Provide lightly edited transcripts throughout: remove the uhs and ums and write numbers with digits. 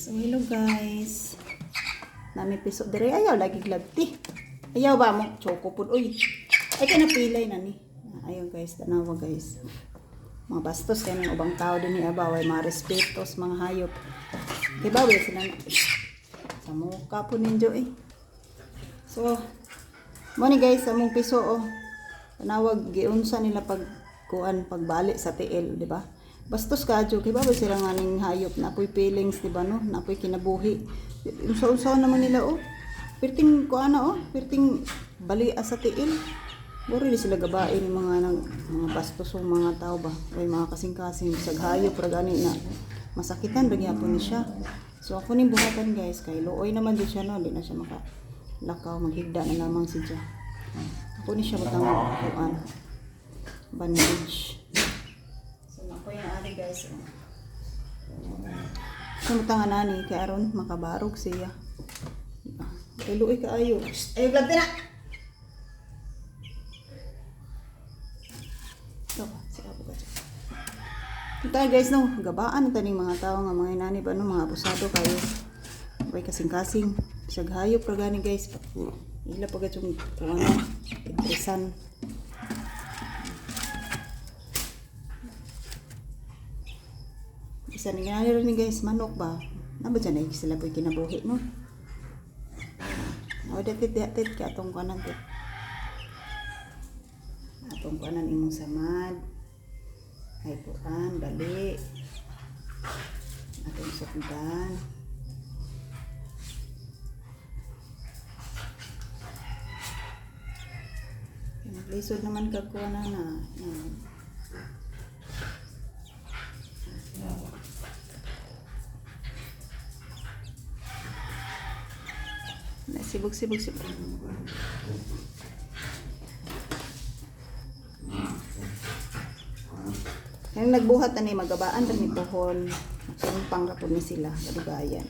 So hello guys. Nami piso dire ayaw lagi glagti. Ayaw ba mo choco pud uy. Ay ka napilay na ni. Ayaw guys, tanawa guys. Mga bastos kay ng ubang tao din ni abaway mga respetos mga hayop. Diba wala sila sa mukha po ninyo eh. So mo ni guys among piso oh. Tanawag giunsa nila pag kuan pagbalik sa TL, di ba? Bastos ka jo, kay ba sila nga ning hayop na apoy feelings, di ba no? Na apoy kinabuhi. Unsa-unsa naman nila oh. Perting kuana oh, perting bali sa TL. Buri sila gabain ng mga bastos o mga tao ba? Oy mga kasing-kasing sag hayop ra gani na masakitan ra gyapon ni siya. So ako ning buhatan guys kay looy naman di siya no, di na siya maka lakaw maghigda na lamang siya. Ako ni siya batang kuan bandage. So ako yung ari guys. So tangan nani kay aron makabarog siya. Kay luoy kaayo. Ay vlog na. So, sika po ka. Ito guys no, gabaan taning mga tao nga mga inani ba no, mga abusado kayo. Way kasing-kasing sag hayop ra gani guys. Ila pag itong ano, interesan. Isa nga rin guys, manok ba? Naba dyan ay sila po kinabuhi, no? O, datit ka atong kanan tit. Atong kanan imong samad. Ay puan, bali. Atong sukdan. Lisod naman kagkuha na na. Sibog. Yung nagbuhat na ni magabaan na ni pohon. Yung pangrapon ni sila. Kadugayan.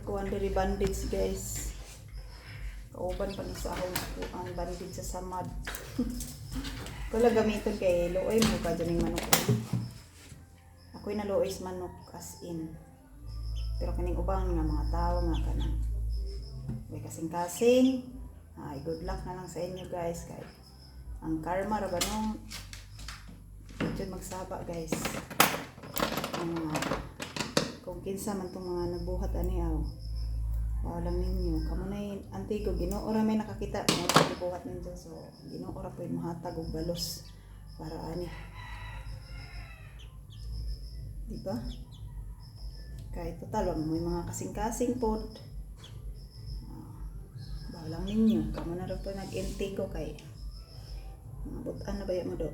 Kuan diri bandage guys. Kauban pa ni sa ang bandage sa samad. Kula gamiton kay looy mo pa dyan manok. Ako'y naluoy sa manok as in. Pero kaning ubang nga mga tao nga kanang may kasing-kasing. Ay good luck na lang sa inyo guys kay ang karma ra ba no? Diyan magsaba guys. Kung kinsa man tong mga nagbuhat ani aw. Walang ninyo, kamo na antigo Ginoo ra may nakakita mo nagbuhat ninyo so Ginoo ra pud mahatag og balos para ani. Di ba? Kay total wag may mga kasing-kasing pod. Walang ninyo, kamo na ra pud nag-antigo kay mabutan na ba mo do?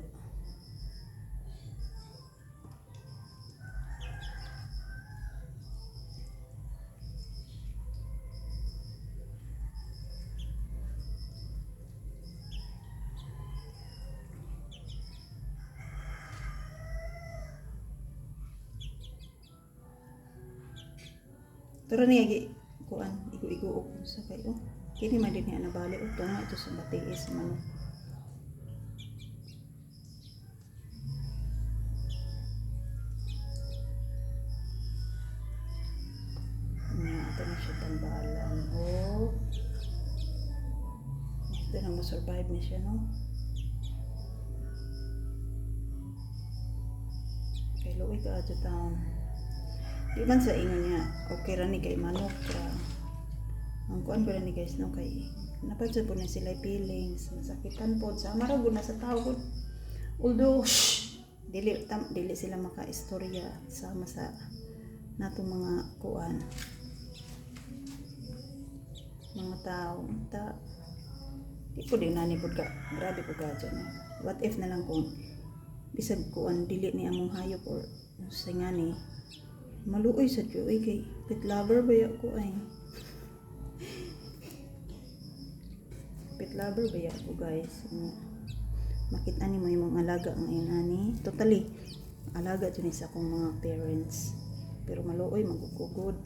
Pero niya kuan igo-igo sa kayo. Kini man din niya nabali og tunga ito sa batiis manok. Ito na siya tambalan. Oh. Ito na ma-survive na siya, no? Kay luoy ka ato taon. Di man sa ingon niya, okay ra ni kay manok ra. Ang kuan ko ni guys no kay napadso po na sila feelings, masakitan po sa marag na sa tao. Although dili sila maka-istorya sama sa natong mga kuan. Mga tao di po din nani pod ka grabe po ka dyan. What if na lang kung bisag kuan dili ni among hayop or sa ngani maluoy sa tiyo ay kay pet lover ba ko ay pet lover ba ko guys makita ni mo yung mga alaga ngayon ani. Totally alaga dyan sa akong mga parents. Pero maluoy magugugod.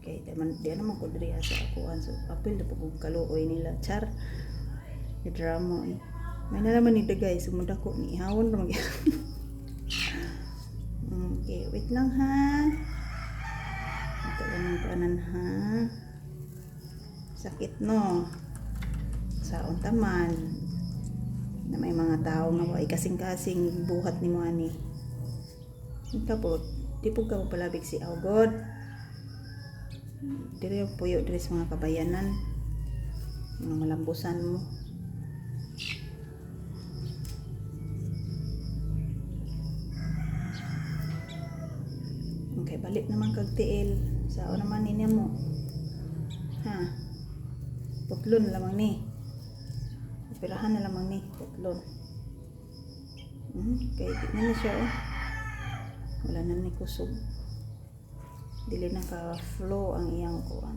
Okay, di naman ko diri sa ako so apil na pag kaluoy nila char. Di drama eh. May nalaman ni guys, sumunda ko ni ihawon ra mag. Okay, wait lang ha. Ito lang ang kanan ha. Sakit no. Sa untaman na may mga tao nga ay kasing-kasing buhat ni mo ani. Ika po, di po ka palabig si God. Diri ang puyo diri sa mga kabayanan. Mga malambusan mo. Okay, balik naman kag tiil. Sao naman niya mo? Ha? Putlon lamang ni. Operahan na lamang ni. Putlon. Kaya di na siya oh. Wala na ni kusog. Dili na ka-flow ang iyang kuan.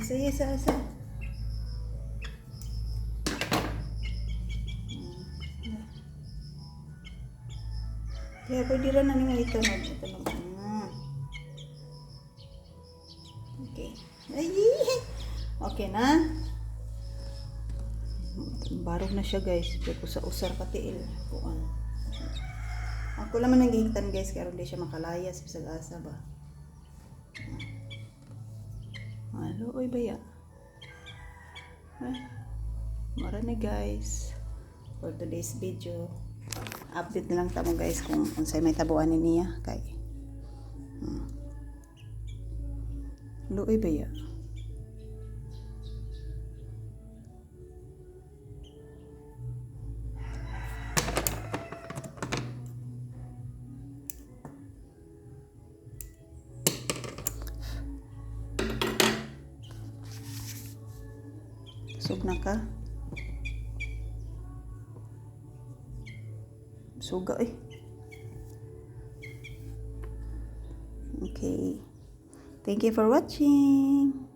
Isa. Kaya pwede rin na nyo ito. Okay. Ay! Okay na. Barog na siya guys. Pero sa usar katiil. Kuan. Ako naman nang gihitan guys. Kaya hindi siya makalayas. Bisag asa ba? Halo, oy baya. Mara na guys. For today's video. Update na lang tamo guys kung unsay may tabuan niya kay luoy ba ya sug na ka suga eh. Okay. Thank you for watching.